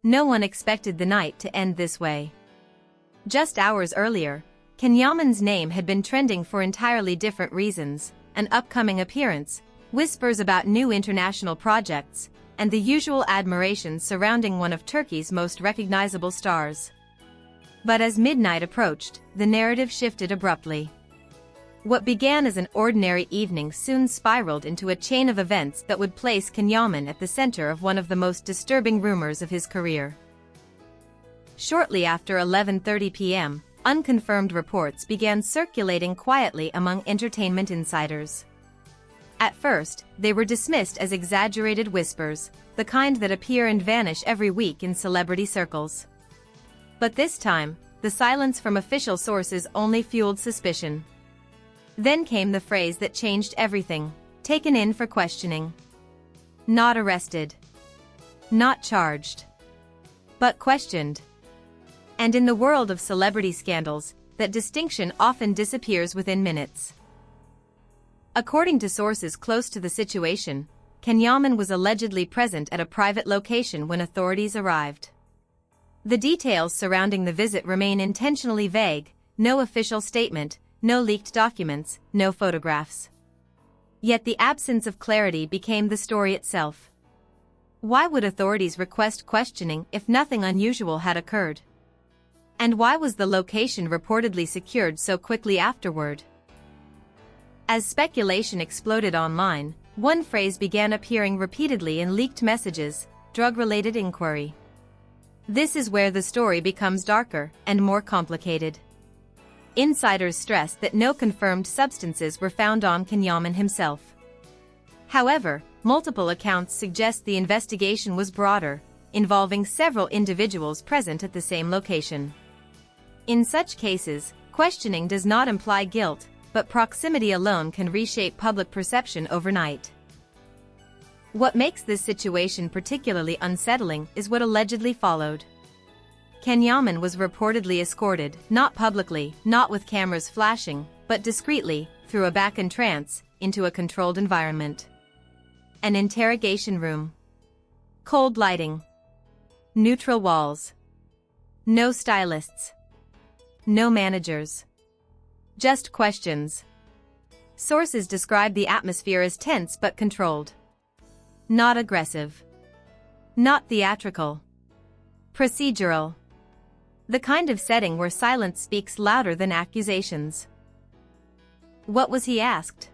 No one expected the night to end this way. Just hours earlier, Can Yaman's name had been trending for entirely different reasons: an upcoming appearance, whispers about new international projects, and the usual admiration surrounding one of Turkey's most recognizable stars. But as midnight approached, the narrative shifted abruptly. What began as an ordinary evening soon spiraled into a chain of events that would place Can Yaman at the center of one of the most disturbing rumors of his career. Shortly after 11:30 p.m., unconfirmed reports began circulating quietly among entertainment insiders. At first, they were dismissed as exaggerated whispers, the kind that appear and vanish every week in celebrity circles. But this time, the silence from official sources only fueled suspicion. Then came the phrase that changed everything: taken in for questioning. Not arrested. Not charged. But questioned. And in the world of celebrity scandals, that distinction often disappears within minutes. According to sources close to the situation, Can Yaman was allegedly present at a private location when authorities arrived. The details surrounding the visit remain intentionally vague: no official statement, no leaked documents, no photographs. Yet the absence of clarity became the story itself. Why would authorities request questioning if nothing unusual had occurred? And why was the location reportedly secured so quickly afterward? As speculation exploded online, one phrase began appearing repeatedly in leaked messages: drug-related inquiry. This is where the story becomes darker and more complicated. Insiders stress that no confirmed substances were found on Can Yaman himself. However, multiple accounts suggest the investigation was broader, involving several individuals present at the same location. In such cases, questioning does not imply guilt, but proximity alone can reshape public perception overnight. What makes this situation particularly unsettling is what allegedly followed. Can Yaman was reportedly escorted, not publicly, not with cameras flashing, but discreetly, through a back entrance, into a controlled environment. An interrogation room. Cold lighting. Neutral walls. No stylists. No managers. Just questions. Sources describe the atmosphere as tense but controlled. Not aggressive. Not theatrical. Procedural. The kind of setting where silence speaks louder than accusations. What was he asked?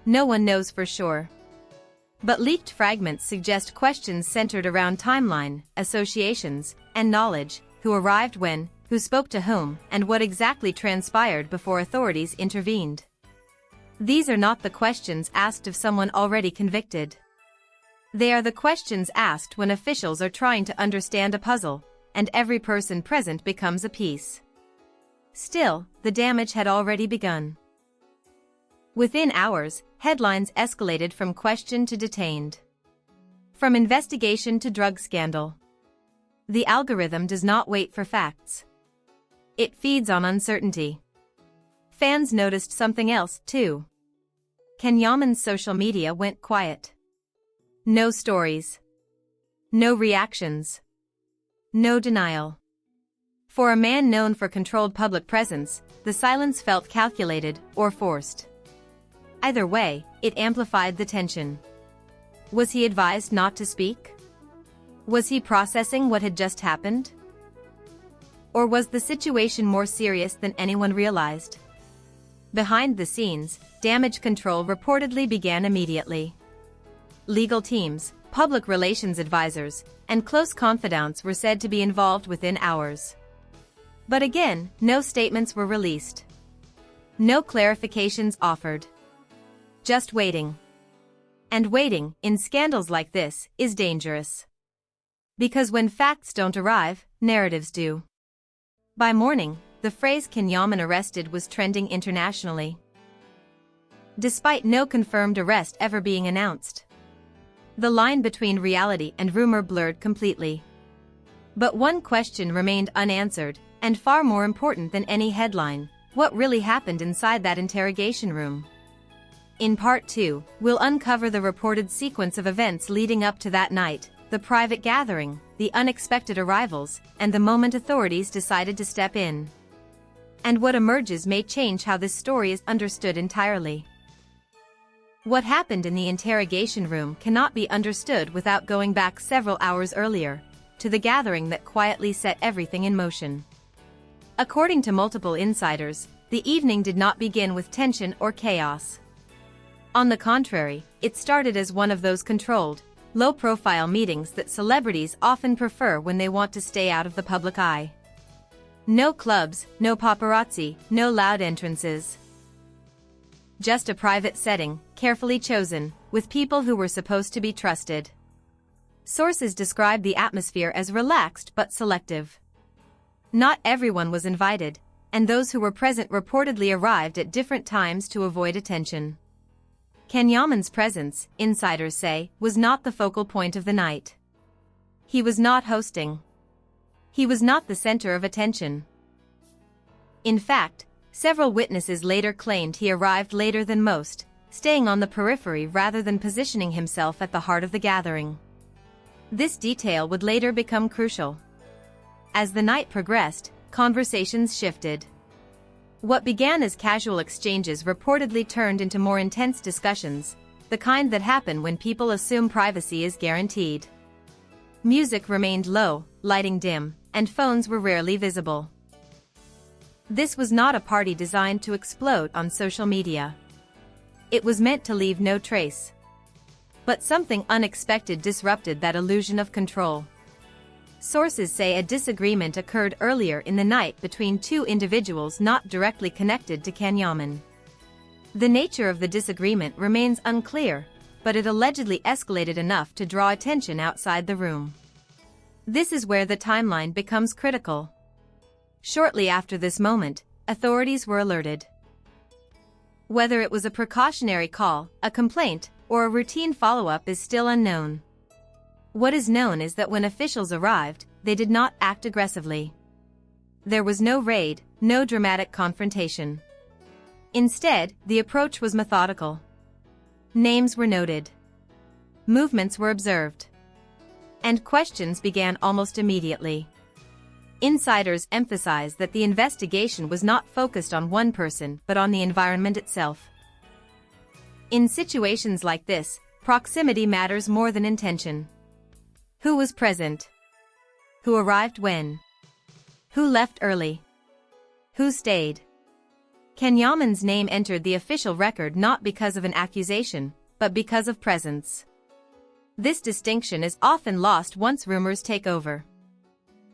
No one knows for sure. But leaked fragments suggest questions centered around timeline, associations, and knowledge: who arrived when, who spoke to whom, and what exactly transpired before authorities intervened. These are not the questions asked of someone already convicted. They are the questions asked when officials are trying to understand a puzzle, and every person present becomes a piece. Still, the damage had already begun. Within hours, headlines escalated from question to detained. From investigation to drug scandal. The algorithm does not wait for facts. It feeds on uncertainty. Fans noticed something else, too. Can Yaman's social media went quiet. No stories. No reactions. No denial. For a man known for controlled public presence, the silence felt calculated or forced. Either way, it amplified the tension. Was he advised not to speak? Was he processing what had just happened? Or was the situation more serious than anyone realized? Behind the scenes, damage control reportedly began immediately. Legal teams, public relations advisors, and close confidants were said to be involved within hours. But again, no statements were released. No clarifications offered. Just waiting. And waiting, in scandals like this, is dangerous. Because when facts don't arrive, narratives do. By morning, the phrase "Can Yaman arrested" was trending internationally. Despite no confirmed arrest ever being announced. The line between reality and rumor blurred completely. But one question remained unanswered, and far more important than any headline: what really happened inside that interrogation room? In Part 2, we'll uncover the reported sequence of events leading up to that night, the private gathering, the unexpected arrivals, and the moment authorities decided to step in. And what emerges may change how this story is understood entirely. What happened in the interrogation room cannot be understood without going back several hours earlier, to the gathering that quietly set everything in motion. According to multiple insiders, the evening did not begin with tension or chaos. On the contrary, it started as one of those controlled, low-profile meetings that celebrities often prefer when they want to stay out of the public eye. No clubs, no paparazzi, no loud entrances. Just a private setting, carefully chosen, with people who were supposed to be trusted. Sources describe the atmosphere as relaxed but selective. Not everyone was invited, and those who were present reportedly arrived at different times to avoid attention. Can Yaman's presence, insiders say, was not the focal point of the night. He was not hosting. He was not the center of attention. In fact, several witnesses later claimed he arrived later than most, staying on the periphery rather than positioning himself at the heart of the gathering. This detail would later become crucial. As the night progressed, conversations shifted. What began as casual exchanges reportedly turned into more intense discussions, the kind that happen when people assume privacy is guaranteed. Music remained low, lighting dim, and phones were rarely visible. This was not a party designed to explode on social media. It was meant to leave no trace. But something unexpected disrupted that illusion of control. Sources say a disagreement occurred earlier in the night between two individuals not directly connected to Can Yaman. The nature of the disagreement remains unclear, but it allegedly escalated enough to draw attention outside the room. This is where the timeline becomes critical. Shortly after this moment, authorities were alerted. Whether it was a precautionary call, a complaint, or a routine follow-up is still unknown. What is known is that when officials arrived, they did not act aggressively. There was no raid, no dramatic confrontation. Instead, the approach was methodical. Names were noted. Movements were observed. And questions began almost immediately. Insiders emphasize that the investigation was not focused on one person but on the environment itself. In situations like this, proximity matters more than intention. Who was present? Who arrived when? Who left early? Who stayed? Can Yaman's name entered the official record not because of an accusation, but because of presence. This distinction is often lost once rumors take over.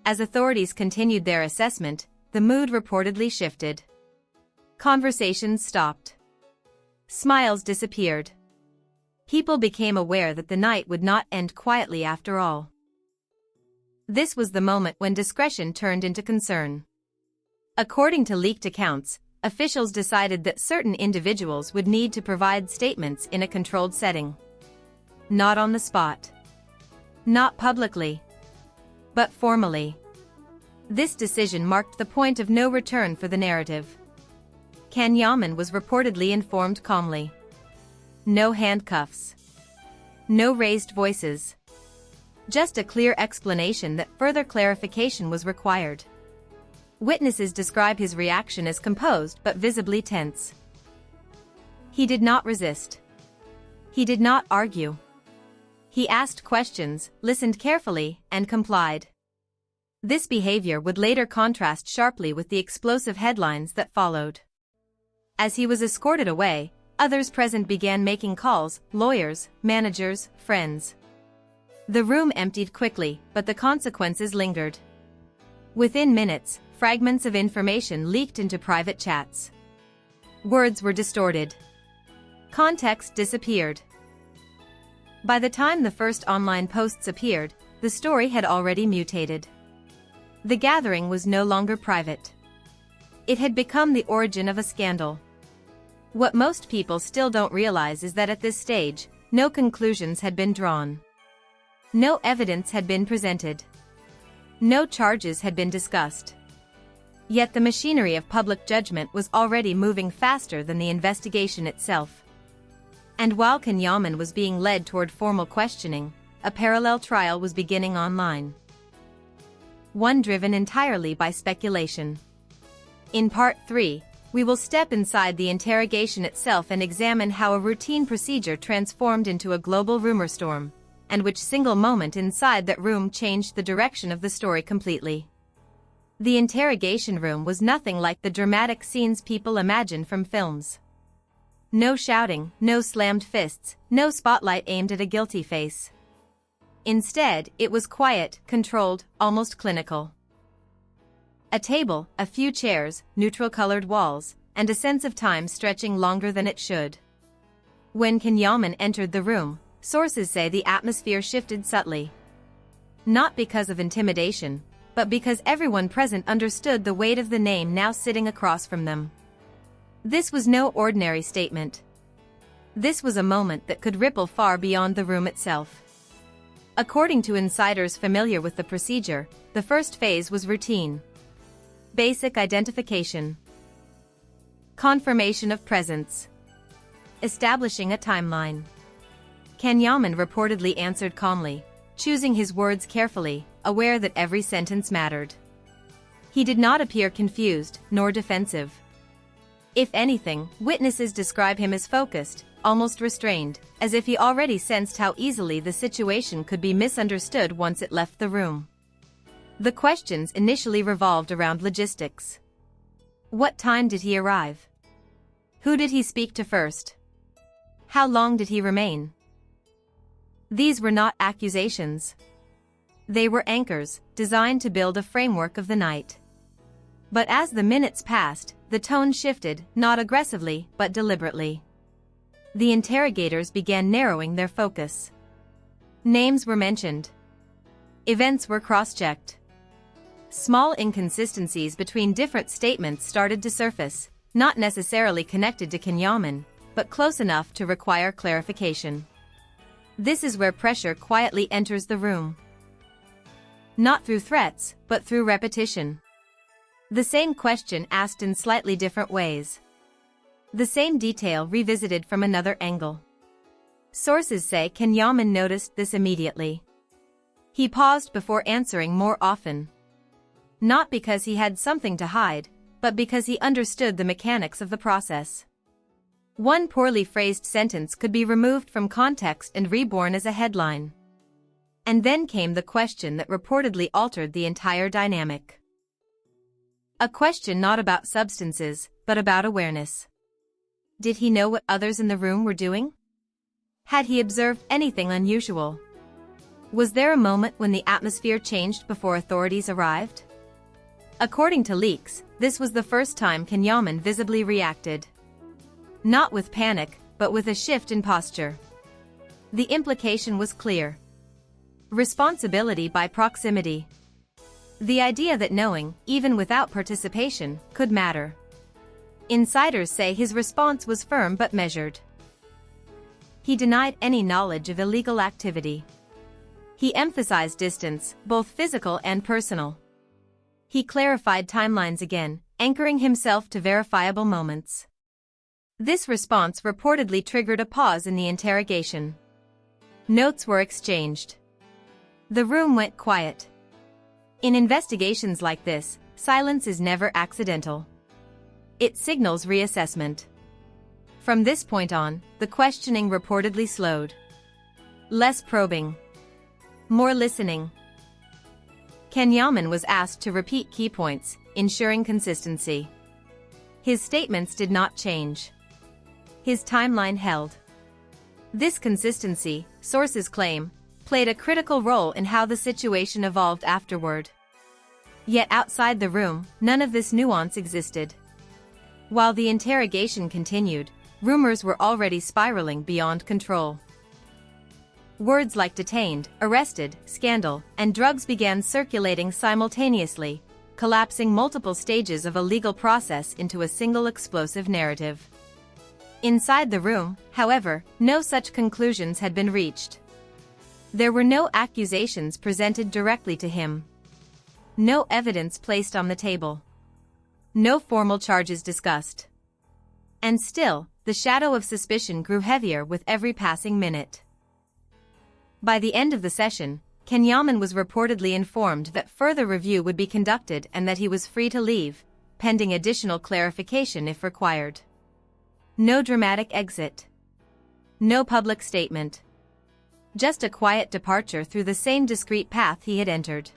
As authorities continued their assessment, the mood reportedly shifted. Conversations stopped. Smiles disappeared. People became aware that the night would not end quietly after all. This was the moment when discretion turned into concern. According to leaked accounts, officials decided that certain individuals would need to provide statements in a controlled setting. Not on the spot. Not publicly. But formally. This decision marked the point of no return for the narrative. Can Yaman was reportedly informed calmly. No handcuffs. No raised voices. Just a clear explanation that further clarification was required. Witnesses describe his reaction as composed but visibly tense. He did not resist. He did not argue. He asked questions, listened carefully, and complied. This behavior would later contrast sharply with the explosive headlines that followed. As he was escorted away, others present began making calls, lawyers, managers, friends. The room emptied quickly, but the consequences lingered. Within minutes, fragments of information leaked into private chats. Words were distorted. Context disappeared. By the time the first online posts appeared, the story had already mutated. The gathering was no longer private. It had become the origin of a scandal. What most people still don't realize is that at this stage, no conclusions had been drawn. No evidence had been presented. No charges had been discussed. Yet the machinery of public judgment was already moving faster than the investigation itself. And while Can Yaman was being led toward formal questioning, a parallel trial was beginning online. One driven entirely by speculation. In Part 3, we will step inside the interrogation itself and examine how a routine procedure transformed into a global rumor storm, and which single moment inside that room changed the direction of the story completely. The interrogation room was nothing like the dramatic scenes people imagine from films. No shouting, no slammed fists, no spotlight aimed at a guilty face. Instead, it was quiet, controlled, almost clinical. A table, a few chairs, neutral-colored walls, and a sense of time stretching longer than it should. When Can Yaman entered the room, sources say the atmosphere shifted subtly. Not because of intimidation, but because everyone present understood the weight of the name now sitting across from them. This was no ordinary statement. This was a moment that could ripple far beyond the room itself. According to insiders familiar with the procedure, the first phase was routine. Basic identification. Confirmation of presence. Establishing a timeline. Can Yaman reportedly answered calmly, choosing his words carefully, aware that every sentence mattered. He did not appear confused, nor defensive. If anything, witnesses describe him as focused, almost restrained, as if he already sensed how easily the situation could be misunderstood once it left the room. The questions initially revolved around logistics. What time did he arrive? Who did he speak to first? How long did he remain? These were not accusations. They were anchors, designed to build a framework of the night. But as the minutes passed, the tone shifted, not aggressively, but deliberately. The interrogators began narrowing their focus. Names were mentioned. Events were cross-checked. Small inconsistencies between different statements started to surface, not necessarily connected to Can Yaman, but close enough to require clarification. This is where pressure quietly enters the room. Not through threats, but through repetition. The same question asked in slightly different ways. The same detail revisited from another angle. Sources say Can Yaman noticed this immediately. He paused before answering more often. Not because he had something to hide, but because he understood the mechanics of the process. One poorly phrased sentence could be removed from context and reborn as a headline. And then came the question that reportedly altered the entire dynamic. A question not about substances, but about awareness. Did he know what others in the room were doing? Had he observed anything unusual? Was there a moment when the atmosphere changed before authorities arrived? According to leaks, this was the first time Can Yaman visibly reacted. Not with panic, but with a shift in posture. The implication was clear. Responsibility by proximity. The idea that knowing, even without participation, could matter. Insiders say his response was firm but measured. He denied any knowledge of illegal activity. He emphasized distance, both physical and personal. He clarified timelines again, anchoring himself to verifiable moments. This response reportedly triggered a pause in the interrogation. Notes were exchanged. The room went quiet. In investigations like this, silence is never accidental. It signals reassessment. From this point on, the questioning reportedly slowed. Less probing. More listening. Can Yaman was asked to repeat key points, ensuring consistency. His statements did not change. His timeline held. This consistency, sources claim, played a critical role in how the situation evolved afterward. Yet outside the room, none of this nuance existed. While the interrogation continued, rumors were already spiraling beyond control. Words like detained, arrested, scandal, and drugs began circulating simultaneously, collapsing multiple stages of a legal process into a single explosive narrative. Inside the room, however, no such conclusions had been reached. There were no accusations presented directly to him. No evidence placed on the table. No formal charges discussed. And still, the shadow of suspicion grew heavier with every passing minute. By the end of the session, Can Yaman was reportedly informed that further review would be conducted and that he was free to leave, pending additional clarification if required. No dramatic exit. No public statement. Just a quiet departure through the same discreet path he had entered.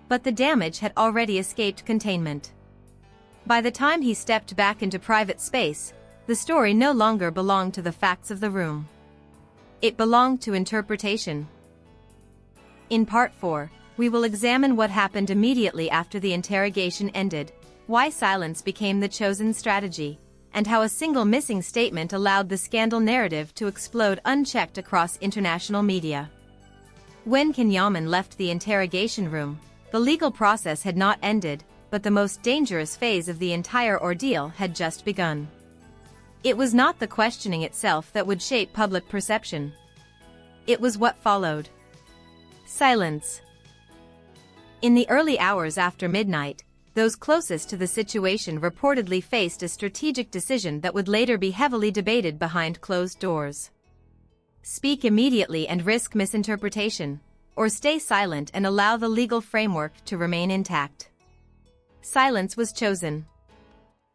But the damage had already escaped containment. By the time he stepped back into private space, the story no longer belonged to the facts of the room. It belonged to interpretation. In Part 4, we will examine what happened immediately after the interrogation ended, why silence became the chosen strategy, and how a single missing statement allowed the scandal narrative to explode unchecked across international media. When Can Yaman left the interrogation room, the legal process had not ended, but the most dangerous phase of the entire ordeal had just begun. It was not the questioning itself that would shape public perception. It was what followed. Silence. In the early hours after midnight, those closest to the situation reportedly faced a strategic decision that would later be heavily debated behind closed doors. Speak immediately and risk misinterpretation, or stay silent and allow the legal framework to remain intact. Silence was chosen.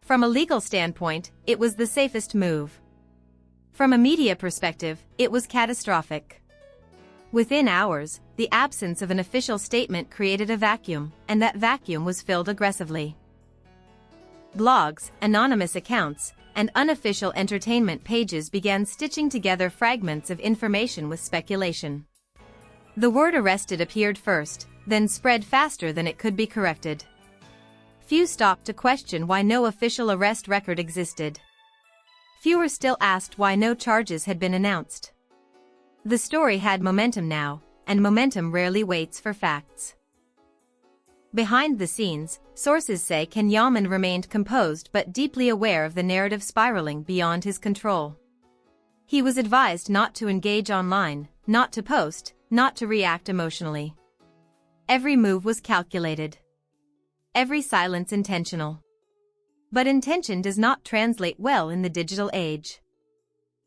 From a legal standpoint, it was the safest move. From a media perspective, it was catastrophic. Within hours, the absence of an official statement created a vacuum, and that vacuum was filled aggressively. Blogs, anonymous accounts, and unofficial entertainment pages began stitching together fragments of information with speculation. The word arrested appeared first, then spread faster than it could be corrected. Few stopped to question why no official arrest record existed. Fewer still asked why no charges had been announced. The story had momentum now, and momentum rarely waits for facts. Behind the scenes, sources say Can Yaman remained composed but deeply aware of the narrative spiraling beyond his control. He was advised not to engage online, not to post, not to react emotionally. Every move was calculated. Every silence intentional. But intention does not translate well in the digital age.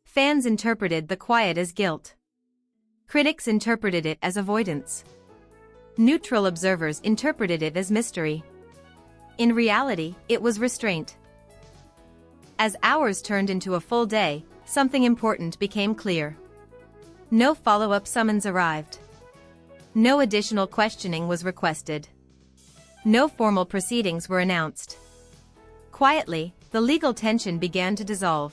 Fans interpreted the quiet as guilt. Critics interpreted it as avoidance. Neutral observers interpreted it as mystery. In reality, it was restraint. As hours turned into a full day, something important became clear. No follow-up summons arrived. No additional questioning was requested. No formal proceedings were announced. Quietly, the legal tension began to dissolve.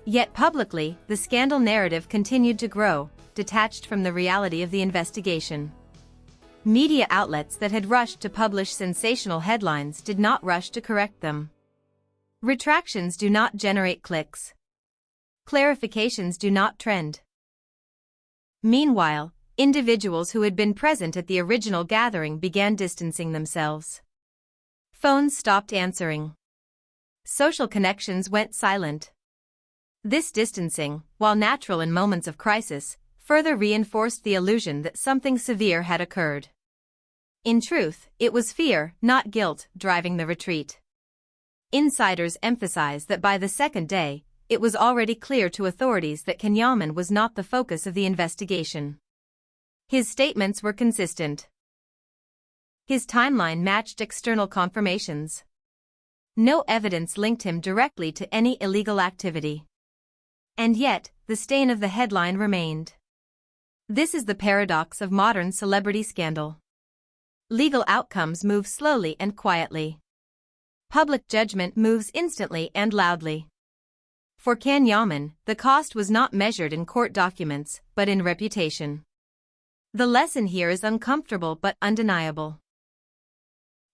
Yet publicly, the scandal narrative continued to grow, detached from the reality of the investigation. Media outlets that had rushed to publish sensational headlines did not rush to correct them. Retractions do not generate clicks. Clarifications do not trend. Meanwhile, individuals who had been present at the original gathering began distancing themselves. Phones stopped answering. Social connections went silent. This distancing, while natural in moments of crisis, further reinforced the illusion that something severe had occurred. In truth, it was fear, not guilt, driving the retreat. Insiders emphasized that by the second day, it was already clear to authorities that Can Yaman was not the focus of the investigation. His statements were consistent. His timeline matched external confirmations. No evidence linked him directly to any illegal activity. And yet, the stain of the headline remained. This is the paradox of modern celebrity scandal. Legal outcomes move slowly and quietly. Public judgment moves instantly and loudly. For Can Yaman, the cost was not measured in court documents, but in reputation. The lesson here is uncomfortable but undeniable.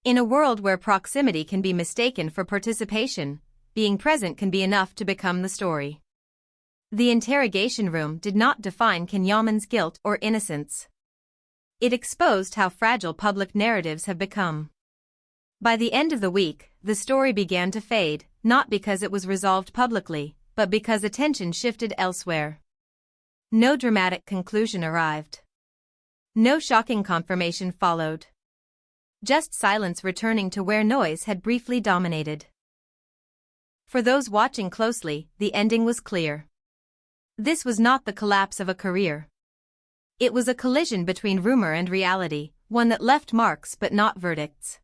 In a world where proximity can be mistaken for participation, being present can be enough to become the story. The interrogation room did not define Can Yaman's guilt or innocence. It exposed how fragile public narratives have become. By the end of the week, the story began to fade, not because it was resolved publicly, but because attention shifted elsewhere. No dramatic conclusion arrived. No shocking confirmation followed. Just silence returning to where noise had briefly dominated. For those watching closely, the ending was clear. This was not the collapse of a career. It was a collision between rumor and reality, one that left marks but not verdicts.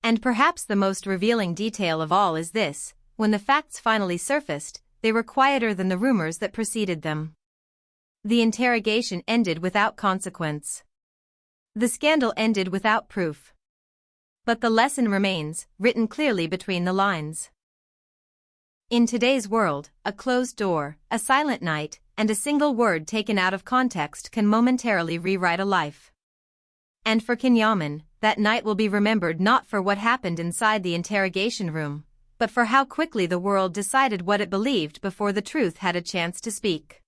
And perhaps the most revealing detail of all is this: when the facts finally surfaced, they were quieter than the rumors that preceded them. The interrogation ended without consequence. The scandal ended without proof. But the lesson remains, written clearly between the lines. In today's world, a closed door, a silent night, and a single word taken out of context can momentarily rewrite a life. And for Can Yaman, that night will be remembered not for what happened inside the interrogation room, but for how quickly the world decided what it believed before the truth had a chance to speak.